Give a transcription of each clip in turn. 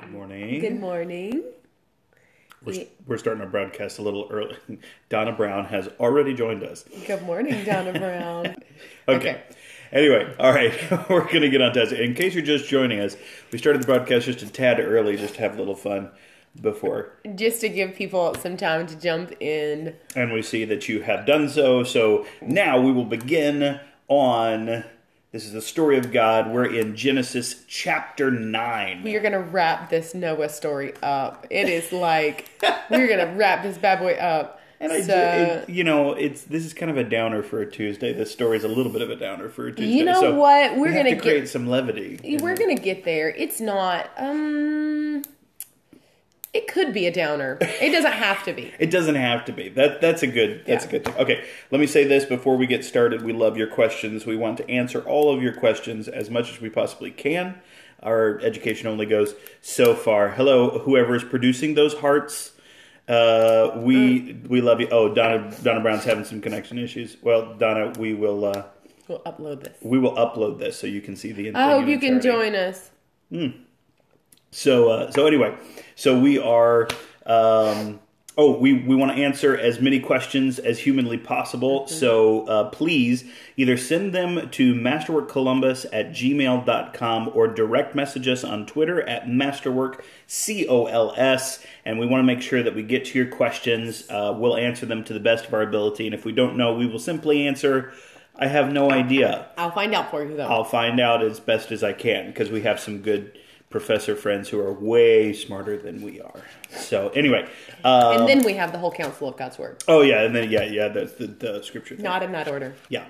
Good morning. Good morning. We're starting our broadcast a little early. Donna Brown has already joined us. Good morning, Donna Brown. Okay. Anyway, all right, we're going to get on to it. In case you're just joining us, we started the broadcast just a tad early, just to have a little fun before. Just to give people some time to jump in. And we see that you have done so. So now we will begin on... This is the story of God. We're in Genesis chapter 9. We are going to wrap this Noah story up. It is like, we're going to wrap this bad boy up. And this is kind of a downer for a Tuesday. This story is a little bit of a downer for a Tuesday. You know what? We're going to create some levity. We're going to get there. It's not, it could be a downer. It doesn't have to be. It doesn't have to be. That's a good thing. Okay, let me say this before we get started. We love your questions. We want to answer all of your questions as much as we possibly can. Our education only goes so far. Hello, whoever is producing those hearts. We love you. Oh, Donna Brown's having some connection issues. Well, Donna, we'll upload this. We will upload this so you can see the. I hope you can join us. So anyway, so we are, we want to answer as many questions as humanly possible. Mm-hmm. So please either send them to masterworkcolumbus@gmail.com or direct message us on Twitter at masterworkcols. And we want to make sure that we get to your questions. We'll answer them to the best of our ability. And if we don't know, we will simply answer, I have no idea. I'll find out for you, though. I'll find out as best as I can because we have some good professor friends who are way smarter than we are. So anyway, and then we have the whole counsel of God's word. Oh yeah, and then that's the scripture thing. Not in that order. Yeah,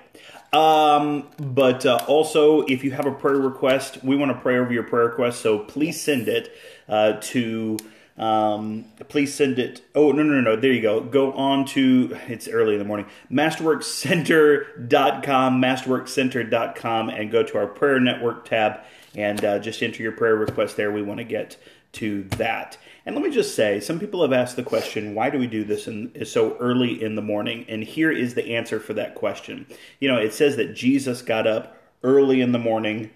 but also if you have a prayer request, we want to pray over your prayer request. So please send it to. Please send it. Oh, no. There you go. Go on to, it's early in the morning, masterworkcenter.com, and go to our prayer network tab and just enter your prayer request there. We want to get to that. And let me just say, some people have asked the question, why do we do this so early in the morning? And here is the answer for that question. You know, it says that Jesus got up early in the morning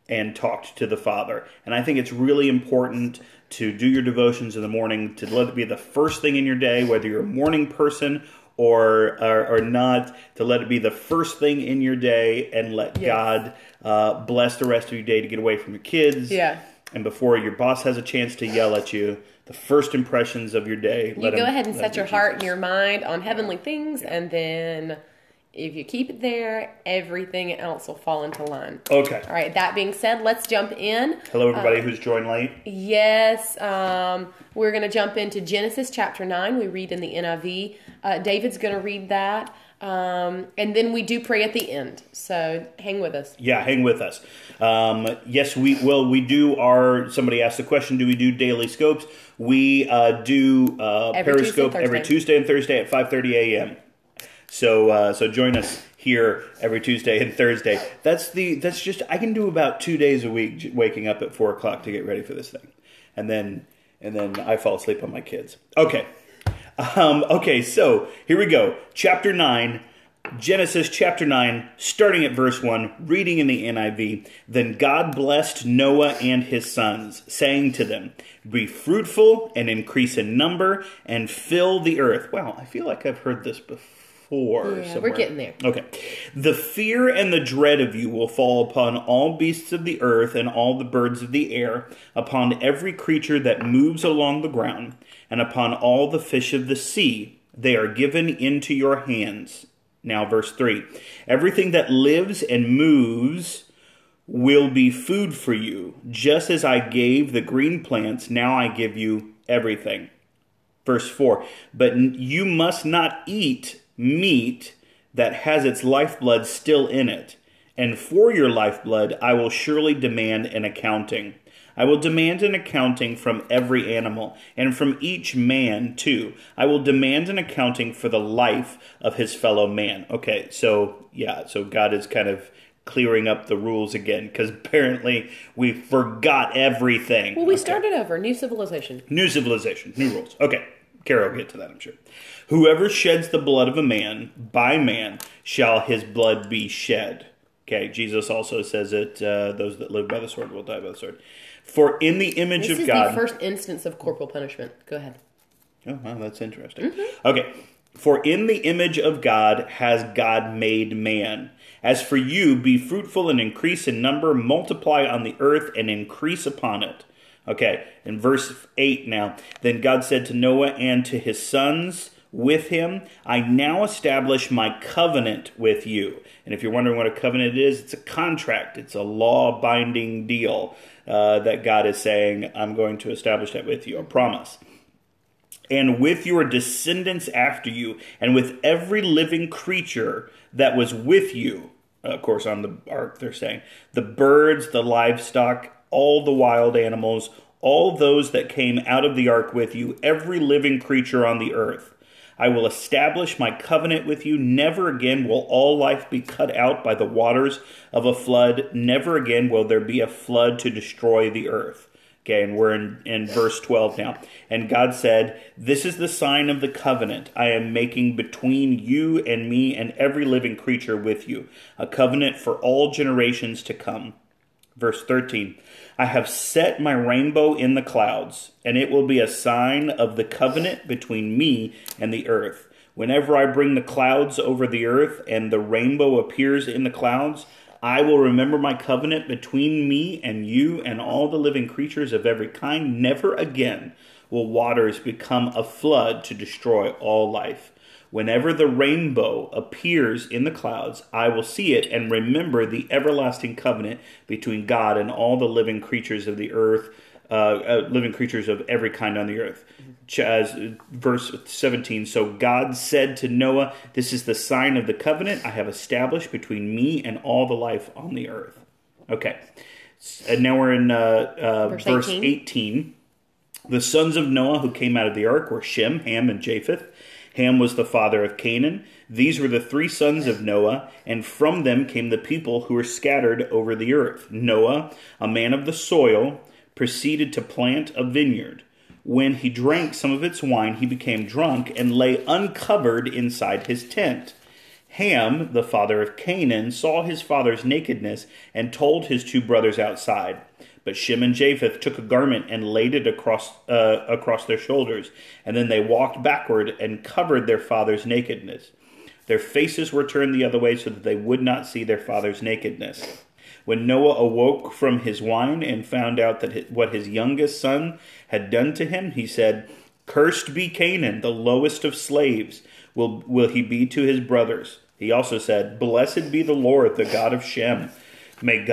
and talked to the Father. And I think it's really important to do your devotions in the morning, to let it be the first thing in your day, whether you're a morning person or not, to let it be the first thing in your day and let God bless the rest of your day to get away from your kids. Yeah. And before your boss has a chance to yell at you, the first impressions of your day. You go ahead and set your heart and your mind on heavenly things, and then if you keep it there, everything else will fall into line. Okay. All right. That being said, let's jump in. Hello, everybody who's joined late. Yes. We're going to jump into Genesis chapter 9. We read in the NIV. David's going to read that. And then we do pray at the end. So hang with us. Yeah, hang with us. Yes, we will. We do somebody asked the question, do we do daily scopes? We do Periscope every Tuesday and Thursday at 5:30 a.m. So join us here every Tuesday and Thursday. That's just, I can do about 2 days a week waking up at 4 o'clock to get ready for this thing. And then I fall asleep on my kids. Okay. Okay, so here we go. Chapter 9, Genesis chapter 9, starting at verse 1, reading in the NIV. Then God blessed Noah and his sons, saying to them, be fruitful and increase in number and fill the earth. Wow, I feel like I've heard this before. Yeah, we're getting there. Okay. The fear and the dread of you will fall upon all beasts of the earth and all the birds of the air, upon every creature that moves along the ground, and upon all the fish of the sea. They are given into your hands. Now, verse 3. Everything that lives and moves will be food for you. Just as I gave the green plants, now I give you everything. Verse 4. But you must not eat meat that has its lifeblood still in it, and for your lifeblood I will surely demand an accounting. I will demand an accounting from every animal, and from each man too. I will demand an accounting for the life of his fellow man. Okay, so God is kind of clearing up the rules again, because apparently we forgot everything. Well, we started over. New civilization. New rules. Okay. Carol will get to that, I'm sure. Whoever sheds the blood of a man, by man, shall his blood be shed. Okay, Jesus also says it, those that live by the sword will die by the sword. For in the image This of is God... the first instance of corporal punishment. Go ahead. Oh, wow, that's interesting. Okay. For in the image of God has God made man. As for you, be fruitful and increase in number, multiply on the earth and increase upon it. Okay, in verse 8 now. Then God said to Noah and to his sons with him, I now establish my covenant with you. And if you're wondering what a covenant is, it's a contract. It's a law-binding deal that God is saying, I'm going to establish that with you, a promise. And with your descendants after you, and with every living creature that was with you, of course on the ark they're saying, the birds, the livestock, all the wild animals, all those that came out of the ark with you, every living creature on the earth. I will establish my covenant with you. Never again will all life be cut out by the waters of a flood. Never again will there be a flood to destroy the earth. Okay, and we're in verse 12 now. And God said, this is the sign of the covenant I am making between you and me and every living creature with you, a covenant for all generations to come. Verse 13, I have set my rainbow in the clouds, and it will be a sign of the covenant between me and the earth. Whenever I bring the clouds over the earth and the rainbow appears in the clouds, I will remember my covenant between me and you and all the living creatures of every kind. Never again will waters become a flood to destroy all life. Whenever the rainbow appears in the clouds, I will see it and remember the everlasting covenant between God and all the living creatures of the earth, living creatures of every kind on the earth. As verse 17, so God said to Noah, this is the sign of the covenant I have established between me and all the life on the earth. Okay, and now we're in verse 18. The sons of Noah who came out of the ark were Shem, Ham, and Japheth. Ham was the father of Canaan. These were the three sons of Noah, and from them came the people who were scattered over the earth. Noah, a man of the soil, proceeded to plant a vineyard. When he drank some of its wine, he became drunk and lay uncovered inside his tent. Ham, the father of Canaan, saw his father's nakedness and told his two brothers outside. But Shem and Japheth took a garment and laid it across their shoulders, and then they walked backward and covered their father's nakedness. Their faces were turned the other way so that they would not see their father's nakedness. When Noah awoke from his wine and found out that what his youngest son had done to him, he said, Cursed be Canaan, the lowest of slaves, will he be to his brothers. He also said, Blessed be the Lord, the God of Shem. May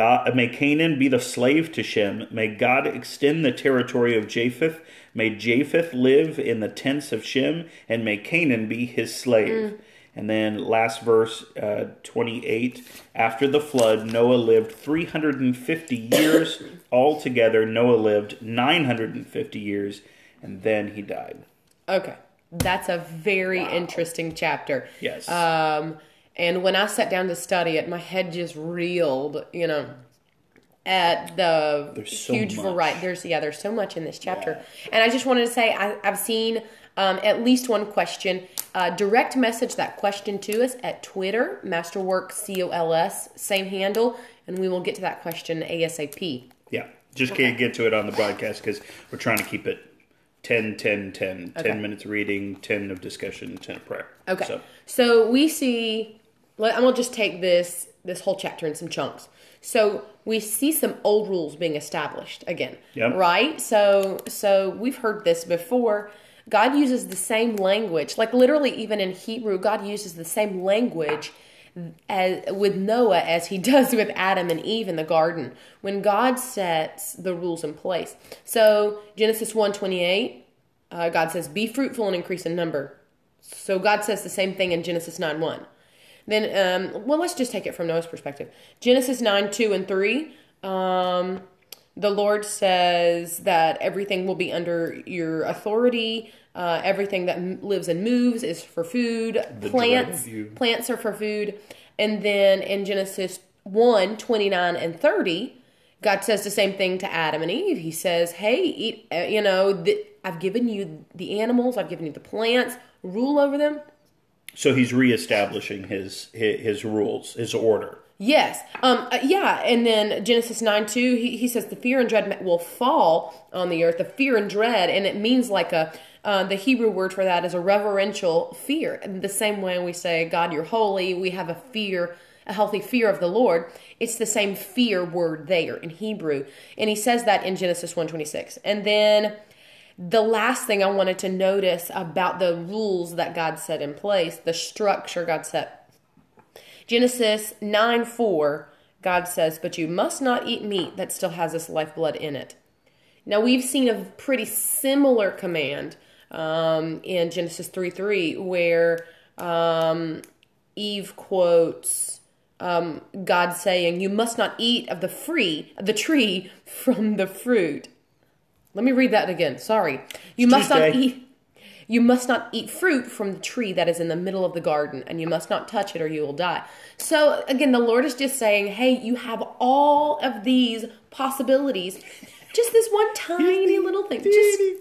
Canaan be the slave to Shem. May God extend the territory of Japheth. May Japheth live in the tents of Shem, and may Canaan be his slave. And then last verse, 28. After the flood, Noah lived 350 years. Altogether, Noah lived 950 years, and then he died. Okay. That's a very interesting chapter. Yes. And when I sat down to study it, my head just reeled, at the huge variety. There's so much in this chapter. Yeah. And I just wanted to say, I've seen at least one question. Direct message that question to us at Twitter, MasterworkCols, same handle, and we will get to that question ASAP. Yeah, just can't get to it on the broadcast because we're trying to keep it 10, 10, 10. Okay. 10 minutes of reading, 10 of discussion, 10 of prayer. Okay. So we see, I'm going to just take this whole chapter in some chunks. So we see some old rules being established again, right? So we've heard this before. God uses the same language, like literally even in Hebrew, God uses the same language with Noah as he does with Adam and Eve in the garden when God sets the rules in place. So Genesis 1:28, God says, be fruitful and increase in number. So God says the same thing in Genesis 9:1. Then, let's just take it from Noah's perspective. Genesis 9:2 and 3, the Lord says that everything will be under your authority. Everything that lives and moves is for food. Plants are for food. And then in Genesis 1:29 and 30, God says the same thing to Adam and Eve. He says, hey, eat, I've given you the animals. I've given you the plants. Rule over them. So he's reestablishing his rules, his order. Yes. Yeah. And then Genesis 9:2, he says the fear and dread will fall on the earth. The fear and dread, and it means like the Hebrew word for that is a reverential fear. And the same way we say, God, you're holy, we have a healthy fear of the Lord. It's the same fear word there in Hebrew. And he says that in Genesis 1:26. And then the last thing I wanted to notice about the rules that God set in place, the structure God set. Genesis 9:4, God says, but you must not eat meat that still has this lifeblood in it. Now, we've seen a pretty similar command in Genesis 3:3, where Eve quotes God saying, you must not eat of the tree from the fruit. Let me read that again. Sorry. You must not eat fruit from the tree that is in the middle of the garden, and you must not touch it or you will die. So again, the Lord is just saying, hey, you have all of these possibilities. Just this one tiny little thing.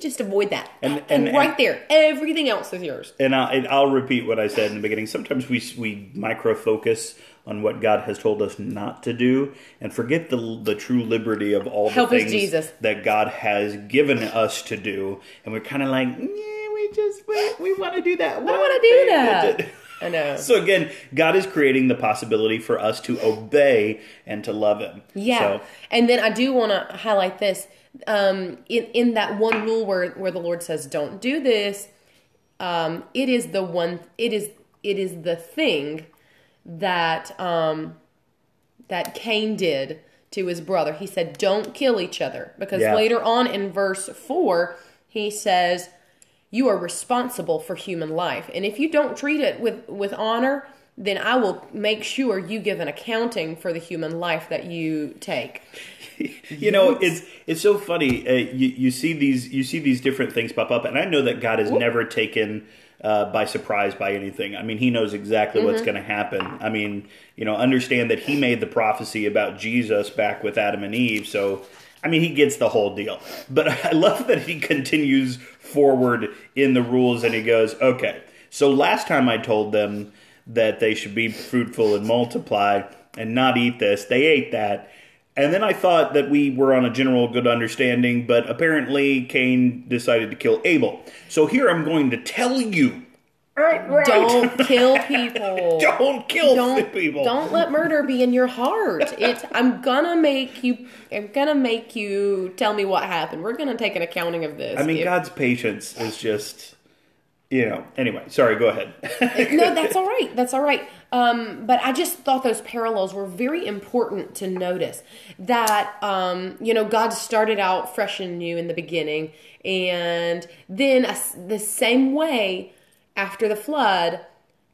Just avoid that. And right there, everything else is yours. And I'll repeat what I said in the beginning. Sometimes we micro-focus on what God has told us not to do and forget the true liberty of all the things that God has given us to do. And we're kind of like, we want to do that. I want to do that. I know. So again, God is creating the possibility for us to obey and to love Him. Yeah. So, and then I do want to highlight this. In that one rule where the Lord says, don't do this, it is the thing that Cain did to his brother. He said, don't kill each other. Because later on in verse 4, he says, you are responsible for human life. And if you don't treat it with honor, then I will make sure you give an accounting for the human life that you take. You know, it's so funny. You see these different things pop up, and I know that God is never taken by surprise by anything. I mean, He knows exactly what's going to happen. I mean, understand that He made the prophecy about Jesus back with Adam and Eve. So, I mean, He gets the whole deal. But I love that He continues forward in the rules, and He goes, okay, so last time I told them that they should be fruitful and multiply and not eat this, they ate that. And then I thought that we were on a general good understanding, but apparently Cain decided to kill Abel. So here I'm going to tell you. Don't kill people. Don't kill people. Don't let murder be in your heart. I'm gonna make you tell me what happened. We're gonna take an accounting of this. I mean, God's patience is just, Anyway, sorry. Go ahead. No, that's all right. That's all right. But I just thought those parallels were very important to notice. That God started out fresh and new in the beginning, and then the same way. After the flood,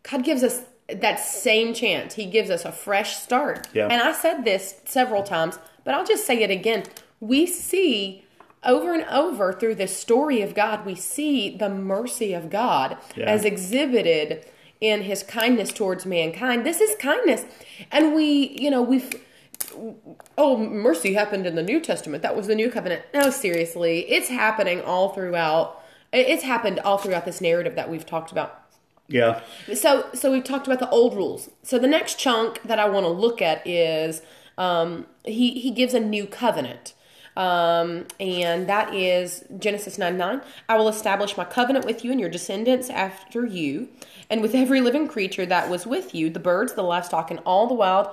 God gives us that same chance. He gives us a fresh start. Yeah. And I said this several times, but I'll just say it again. We see over and over through the story of God, we see the mercy of God as exhibited in His kindness towards mankind. This is kindness. And mercy happened in the New Testament. That was the new covenant. No, seriously. It's happening all throughout. It's happened all throughout this narrative that we've talked about. Yeah. So we've talked about the old rules. So the next chunk that I want to look at is he gives a new covenant. And that is Genesis 9:9. I will establish my covenant with you and your descendants after you, and with every living creature that was with you, the birds, the livestock, and all the wild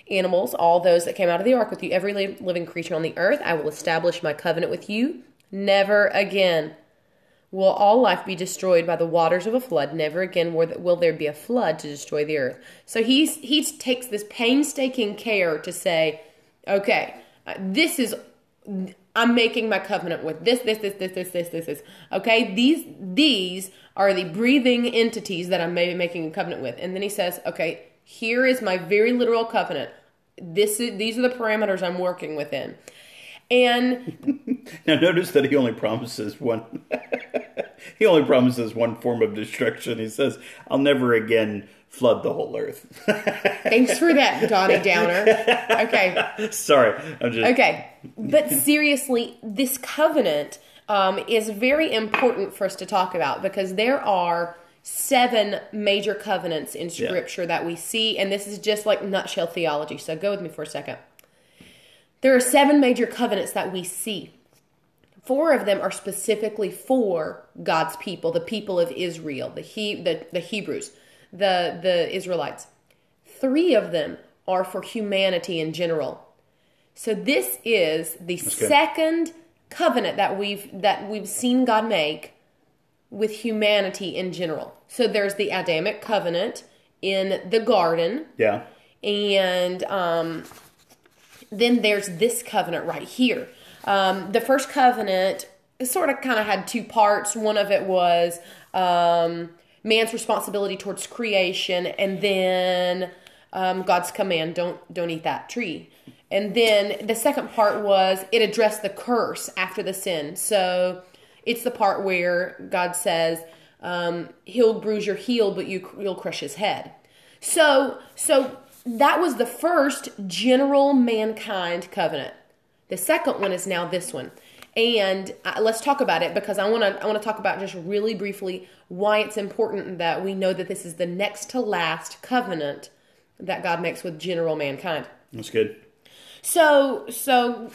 animals, all those that came out of the ark with you, every living creature on the earth. I will establish my covenant with you. Never again will all life be destroyed by the waters of a flood. Never again will there be a flood to destroy the earth. So he takes this painstaking care to say, okay, I'm making my covenant with this. Okay, these are the breathing entities that I'm making a covenant with. And then he says, okay, here is my very literal covenant. These are the parameters I'm working within. And now notice that he only promises one. He only promises one form of destruction. He says, "I'll never again flood the whole earth." Thanks for that, Donnie Downer. Okay. Sorry, I'm just okay. But seriously, this covenant is very important for us to talk about because there are 7 major covenants in Scripture that we see, and this is just like nutshell theology, so go with me for a second. There are 7 major covenants that we see. 4 of them are specifically for God's people, the people of Israel, the Hebrews, the Israelites. 3 of them are for humanity in general. So this is the second covenant that we've seen God make with humanity in general. So there's the Adamic covenant in the garden. Yeah. And then there's this covenant right here. The first covenant sort of kind of had 2 parts. One of it was man's responsibility towards creation, and then God's command, don't eat that tree. And then the second part was it addressed the curse after the sin. So it's the part where God says, he'll bruise your heel, but you'll crush his head. So that was the first general mankind covenant. The second one is now this one. And let's talk about it, because I want to talk about just really briefly why it's important that we know that this is the next to last covenant that God makes with general mankind. That's good. So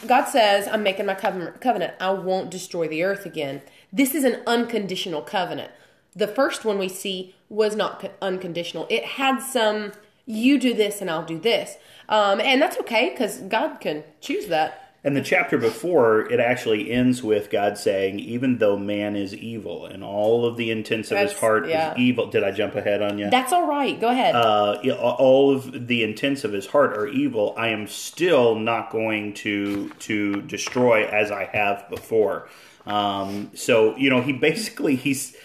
God says, I'm making my covenant. I won't destroy the earth again. This is an unconditional covenant. The first one we see was not unconditional. It had some, you do this and I'll do this. And that's okay, because God can choose that. And the chapter before, it actually ends with God saying, even though man is evil and all of the intents of his heart is evil. Did I jump ahead on you? That's all right. Go ahead. All of the intents of his heart are evil. I am still not going to destroy as I have before. So, he's...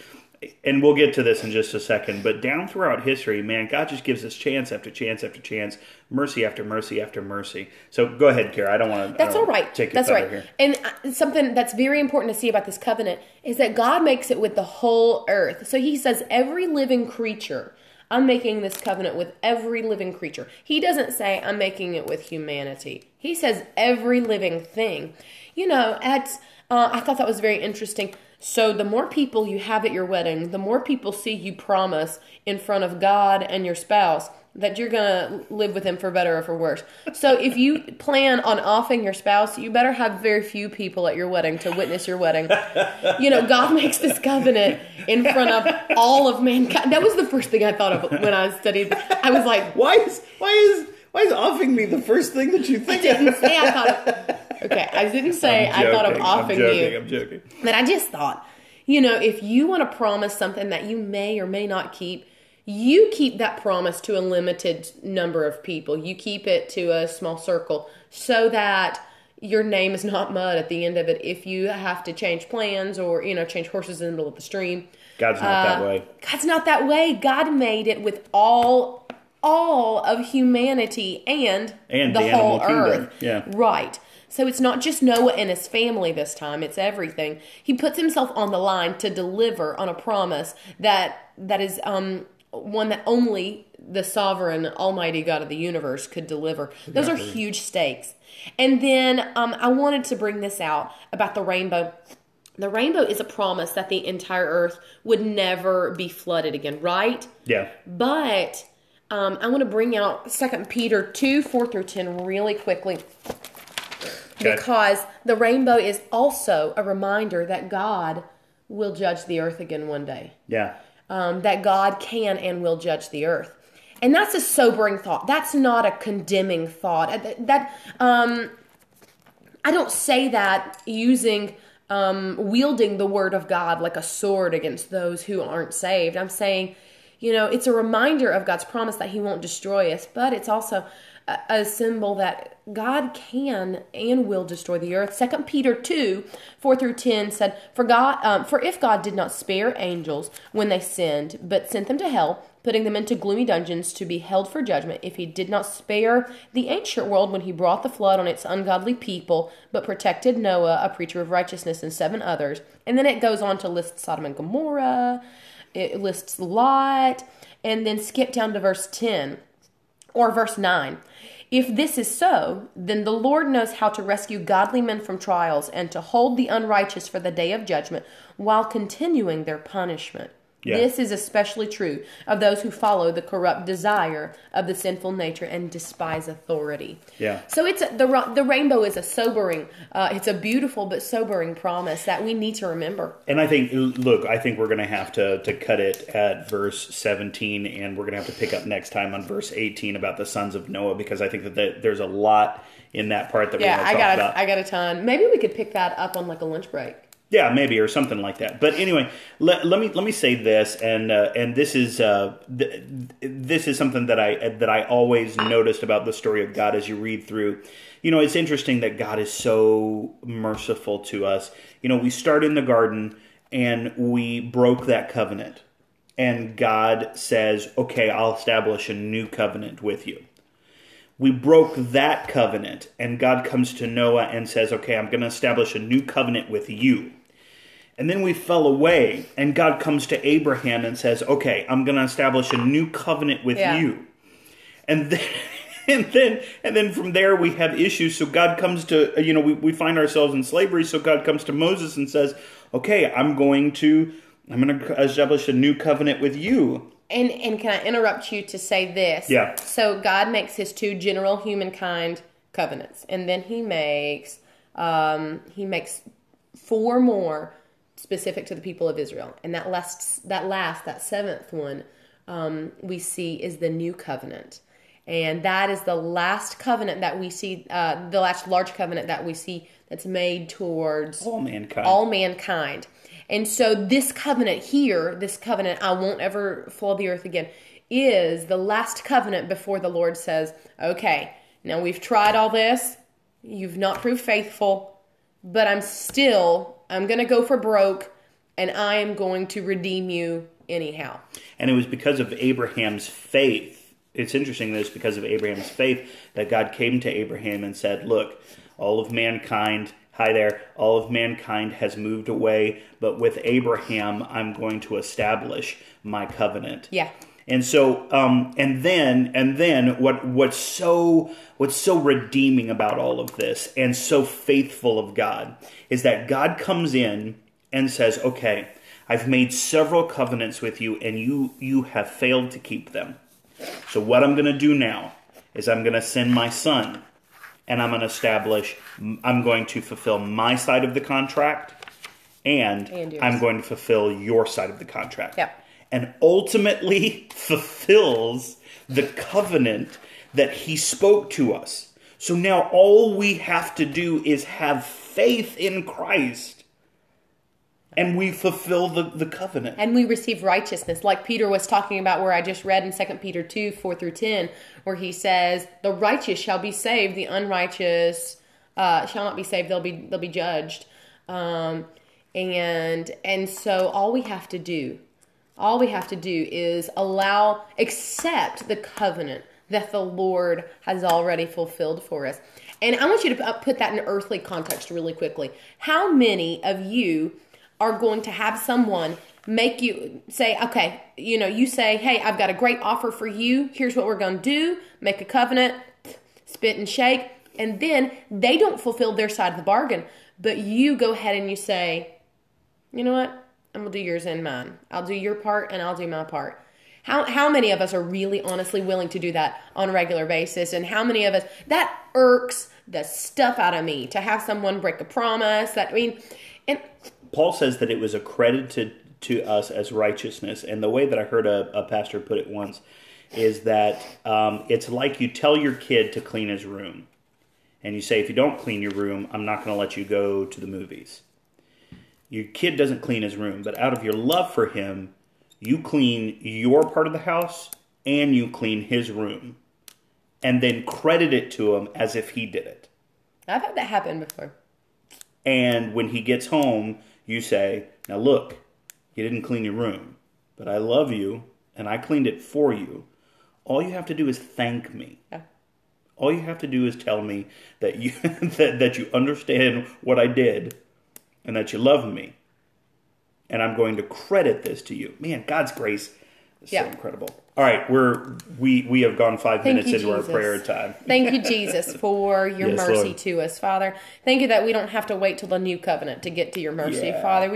And we'll get to this in just a second, but down throughout history, man, God just gives us chance after chance after chance, mercy after mercy after mercy. So go ahead, Kara. I don't want to. That's all right. Take That's right. Here. And something that's very important to see about this covenant is that God makes it with the whole earth. So He says, every living creature. I'm making this covenant with every living creature. He doesn't say I'm making it with humanity. He says every living thing. I thought that was very interesting. So the more people you have at your wedding, the more people see you promise in front of God and your spouse that you're going to live with him for better or for worse. So if you plan on offing your spouse, you better have very few people at your wedding to witness your wedding. God makes this covenant in front of all of mankind. That was the first thing I thought of when I studied. I was like, why is offing me the first thing that you think? I didn't say I thought of... Okay, I didn't say I thought of offing you. I'm joking. But I just thought, if you want to promise something that you may or may not keep, you keep that promise to a limited number of people. You keep it to a small circle so that your name is not mud at the end of it if you have to change plans or, change horses in the middle of the stream. God's not that way. God's not that way. God made it with all of humanity and the whole earth. Yeah. Right. So it's not just Noah and his family this time, it's everything. He puts himself on the line to deliver on a promise that is one that only the sovereign, almighty God of the universe could deliver. Those are huge stakes. And then I wanted to bring this out about the rainbow. The rainbow is a promise that the entire earth would never be flooded again, right? Yeah. But I want to bring out 2 Peter 2, 4 through 10 really quickly. Okay. Because the rainbow is also a reminder that God will judge the earth again one day. Yeah. That God can and will judge the earth. And that's a sobering thought. That's not a condemning thought. I don't say that using, wielding the word of God like a sword against those who aren't saved. I'm saying, it's a reminder of God's promise that He won't destroy us, but it's also a symbol that God can and will destroy the earth. 2 Peter 2, 4 through 10 said, For if God did not spare angels when they sinned, but sent them to hell, putting them into gloomy dungeons to be held for judgment, if He did not spare the ancient world when He brought the flood on its ungodly people, but protected Noah, a preacher of righteousness, and 7 others. And then it goes on to list Sodom and Gomorrah, it lists Lot, and then skip down to verse 10, or verse 9. If this is so, then the Lord knows how to rescue godly men from trials and to hold the unrighteous for the day of judgment while continuing their punishment. Yeah. This is especially true of those who follow the corrupt desire of the sinful nature and despise authority. Yeah. So it's the rainbow is a sobering, it's a beautiful but sobering promise that we need to remember. And I think we're going to have to cut it at verse 17, and we're going to have to pick up next time on verse 18 about the sons of Noah, because I think that there's a lot in that part that we want to talk about. I got a ton. Maybe we could pick that up on like a lunch break. Yeah, maybe, or something like that. But anyway, let me say this, and this is something that I always noticed about the story of God as you read through. It's interesting that God is so merciful to us. We start in the garden and we broke that covenant, and God says, "Okay, I'll establish a new covenant with you." We broke that covenant, and God comes to Noah and says, "Okay, I'm going to establish a new covenant with you." And then we fell away, and God comes to Abraham and says, "Okay, I'm going to establish a new covenant with you." And then from there we have issues. So God comes to, we find ourselves in slavery. So God comes to Moses and says, "Okay, I'm going to establish a new covenant with you." And can I interrupt you to say this? Yeah. So God makes his two general humankind covenants, and then he makes 4 more specific to the people of Israel. And that seventh one we see is the new covenant. And that is the last covenant that we see, the last large covenant that we see that's made towards all mankind. And so this covenant here, I won't ever flood the earth again, is the last covenant before the Lord says, "Okay, now we've tried all this. You've not proved faithful, but I'm going to go for broke, and I am going to redeem you anyhow." And it was because of Abraham's faith. It's interesting that it's because of Abraham's faith that God came to Abraham and said, "Look, all of mankind has moved away, but with Abraham, I'm going to establish my covenant." Yeah. And so, and then, what's so redeeming about all of this, and so faithful of God, is that God comes in and says, "Okay, I've made several covenants with you, and you have failed to keep them. So what I'm going to do now is I'm going to send my son, and I'm going to fulfill my side of the contract, and I'm going to fulfill your side of the contract." Yep. And ultimately fulfills the covenant that he spoke to us. So now all we have to do is have faith in Christ, and we fulfill the covenant. And we receive righteousness, like Peter was talking about, where I just read in 2 Peter 2, 4 through 10, where he says, "The righteous shall be saved, the unrighteous shall not be saved, they'll be judged." And so all we have to do is accept the covenant that the Lord has already fulfilled for us. And I want you to put that in earthly context really quickly. How many of you are going to have someone make you say, "Okay, you say, 'Hey, I've got a great offer for you. Here's what we're going to do.' Make a covenant, spit and shake." And then they don't fulfill their side of the bargain, but you go ahead and you say, "You know what? I'm going to do yours and mine. I'll do your part and I'll do my part." How many of us are really honestly willing to do that on a regular basis? And how many of us, that irks the stuff out of me to have someone break a promise. And Paul says that it was accredited to us as righteousness. And the way that I heard a pastor put it once is that it's like you tell your kid to clean his room. And you say, "If you don't clean your room, I'm not going to let you go to the movies." Your kid doesn't clean his room, but out of your love for him, you clean your part of the house and you clean his room, and then credit it to him as if he did it. I've had that happen before. And when he gets home, you say, "Now look, you didn't clean your room, but I love you and I cleaned it for you. All you have to do is thank me." Yeah. All you have to do is tell me that you that you understand what I did, and that you love me, and I'm going to credit this to you. Man, God's grace is so incredible. All right, we have gone 5 minutes into our prayer time. Thank you, Jesus, for your mercy, Lord, to us, Father. Thank you that we don't have to wait till the new covenant to get to your mercy, Father.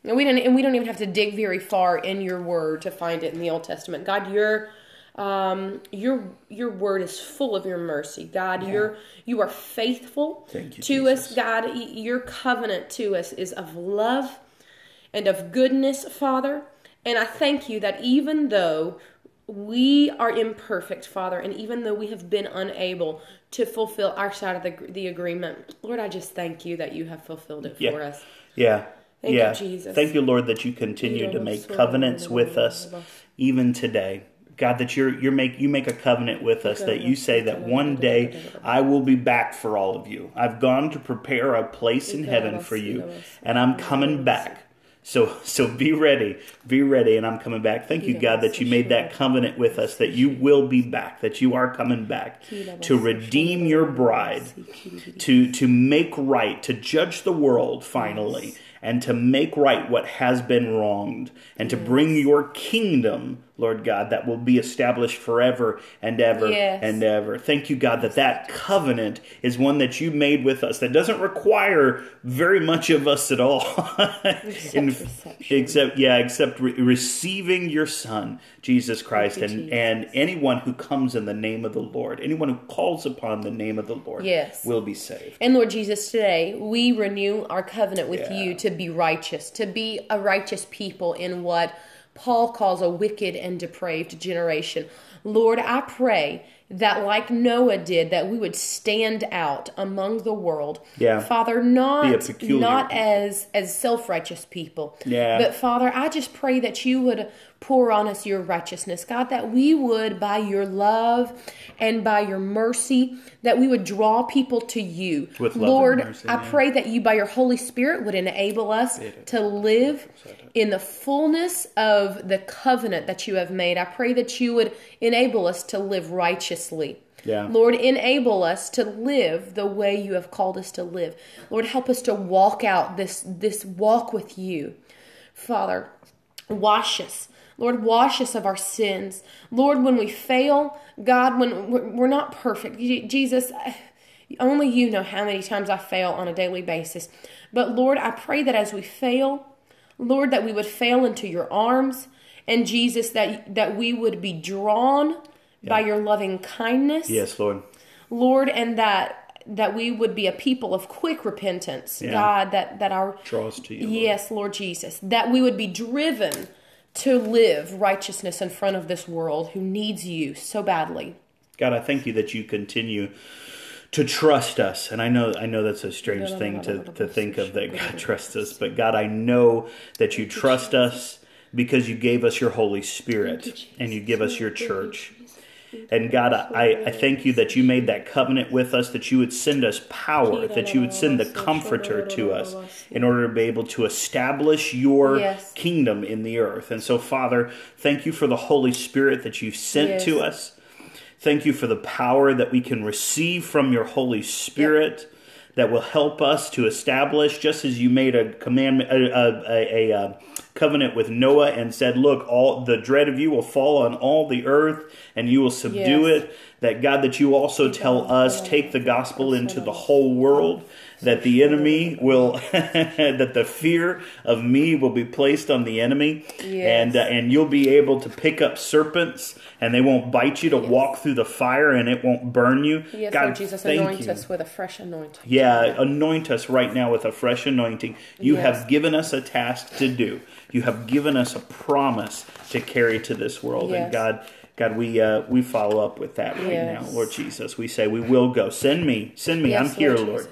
And we don't even have to dig very far in your word to find it in the Old Testament. God, your word is full of your mercy. God, you are faithful to Jesus. us. God, your covenant to us is of love and of goodness, Father. And I thank you that even though we are imperfect, Father, and even though we have been unable to fulfill our side of the agreement, Lord, I just thank you that you have fulfilled it for us. Yeah. Thank you, Jesus. Thank you, Lord, that you continue to make covenants with us even today. God, that you make a covenant with us, that you say that one day I will be back for all of you. I've gone to prepare a place in heaven for you, and I'm coming back. So be ready, and I'm coming back. Thank you, God, that you made that covenant with us, that you will be back, that you are coming back to redeem your bride, to make right, to judge the world finally, and to make right what has been wronged, and to bring your kingdom, Lord God, that will be established forever and ever and ever. Thank you, God, that covenant is one that you made with us that doesn't require very much of us at all. Except receiving your Son, Jesus Christ, and anyone who comes in the name of the Lord, anyone who calls upon the name of the Lord will be saved. And Lord Jesus, today we renew our covenant with you to be righteous, to be a righteous people in what Paul calls a wicked and depraved generation. Lord, I pray that like Noah did, that we would stand out among the world. Father, not as self-righteous people. But Father, I just pray that you would pour on us your righteousness. God, that we would, by your love and by your mercy, that we would draw people to you. With love Lord, and mercy, I pray that you, by your Holy Spirit, would enable us to live in the fullness of the covenant that you have made. I pray that you would enable us to live righteously. Lord, enable us to live the way you have called us to live. Lord, help us to walk out this walk with you. Father, wash us. Lord, wash us of our sins. Lord, when we fail, God, when we're not perfect, Jesus, only you know how many times I fail on a daily basis. But Lord, I pray that as we fail, Lord, that we would fail into your arms, and Jesus, that we would be drawn by your loving kindness. Yes, Lord. Lord, and that we would be a people of quick repentance, God, that our draw us to you. Yes, Lord Jesus, that we would be driven to live righteousness in front of this world who needs you so badly. God, I thank you that you continue to trust us. And I know that's a strange thing to think of, that God trusts us. But God, I know that you trust us because you gave us your Holy Spirit and you give us your church. And God, I thank you that you made that covenant with us, that you would send us power, that you would send the Comforter to us in order to be able to establish your kingdom in the earth. And so, Father, thank you for the Holy Spirit that you've sent to us. Thank you for the power that we can receive from your Holy Spirit that will help us to establish, just as you made a commandment, a covenant with Noah and said, look, all the dread of you will fall on all the earth and you will subdue it. That God, that you also tell us, take the gospel into the whole world, that the enemy will, that the fear of me will be placed on the enemy, and you'll be able to pick up serpents and they won't bite you, to walk through the fire and it won't burn you. Yes, God, Lord Jesus, anoint us with a fresh anointing. Anoint us right now with a fresh anointing. You have given us a task to do. You have given us a promise to carry to this world. And God, we follow up with that right now, Lord Jesus. We say we will go. Send me. Yes, I'm here, Lord. Lord.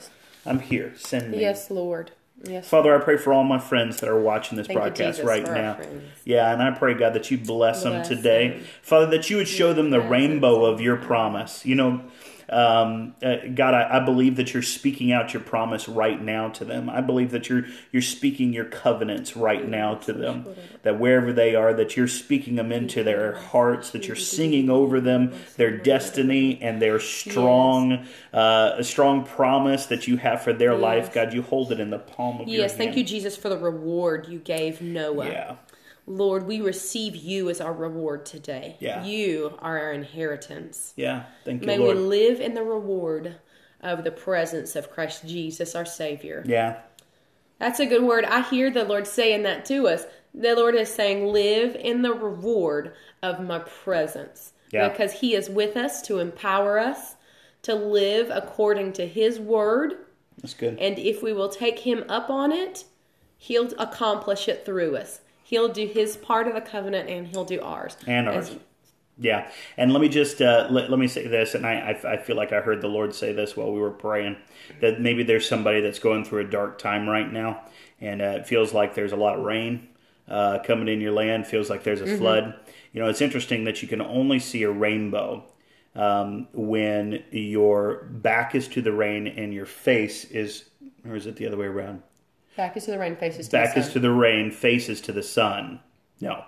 I'm here. Send me. Yes, Lord. Yes, Father, I pray for all my friends that are watching this broadcast right now. And I pray, God, that you bless them today. Father, that you would show them the rainbow of your promise. You know, God, I believe that you're speaking out your promise right now to them. I believe that you're speaking your covenants right now to them. That wherever they are, that you're speaking them into their hearts, that you're singing over them their destiny and their strong promise that you have for their life. God, you hold it in the palm of your hand. Thank you, Jesus, for the reward you gave Noah. Lord, we receive you as our reward today. You are our inheritance. Thank you, May Lord. we live in the reward of the presence of Christ Jesus, our Savior. That's a good word. I hear the Lord saying that to us. The Lord is saying, live in the reward of my presence. Yeah. Because he is with us to empower us to live according to his word. That's good. And if we will take him up on it, he'll accomplish it through us. He'll do his part of the covenant and he'll do ours. And ours. Yeah. And let me just, let me say this, and I feel like I heard the Lord say this while we were praying, that maybe there's somebody that's going through a dark time right now, and it feels like there's a lot of rain coming in your land, feels like there's a flood. You know, it's interesting that you can only see a rainbow when your back is to the rain and your face is, or is it the other way around? Back is to the rain, faces to the sun. Back is to the rain, faces to the sun. No.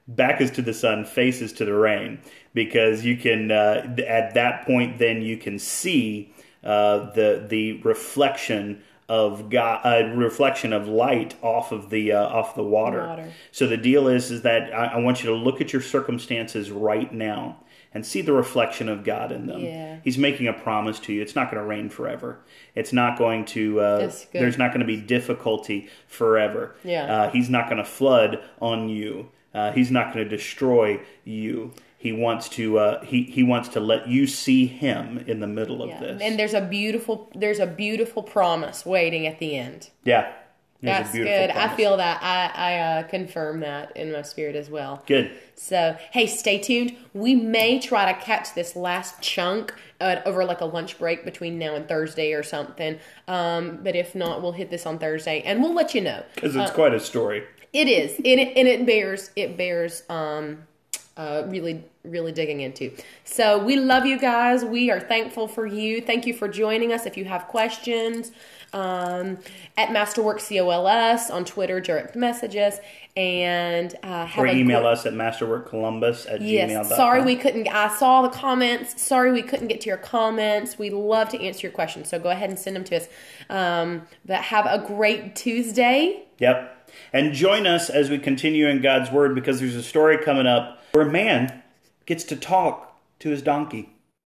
Back is to the sun, faces to the rain. Because you can, at that point, then you can see the reflection of God, reflection of light off the water. So the deal is that I want you to look at your circumstances right now and see the reflection of God in them. Yeah. He's making a promise to you. It's not going to rain forever. It's not going to, there's not going to be difficulty forever. Yeah. He's not going to flood on you. He's not going to destroy you. He wants to he wants to let you see him in the middle of this. And there's a beautiful promise waiting at the end. Yeah. That's good. Promise. I feel that. I confirm that in my spirit as well. Good. So, hey, stay tuned. We may try to catch this last chunk over like a lunch break between now and Thursday or something. But if not, we'll hit this on Thursday and we'll let you know. Because it's quite a story. It is. And it bears really digging into. So we love you guys. We are thankful for you. Thank you for joining us. If you have questions, at Masterwork COLS on Twitter, direct message us and or email us at masterworkcolumbus@gmail.com. Yes. Sorry we couldn't. I saw the comments. Sorry we couldn't get to your comments. We love to answer your questions, so go ahead and send them to us. But have a great Tuesday. Yep. And join us as we continue in God's Word, because there's a story coming up where a man gets to talk to his donkey.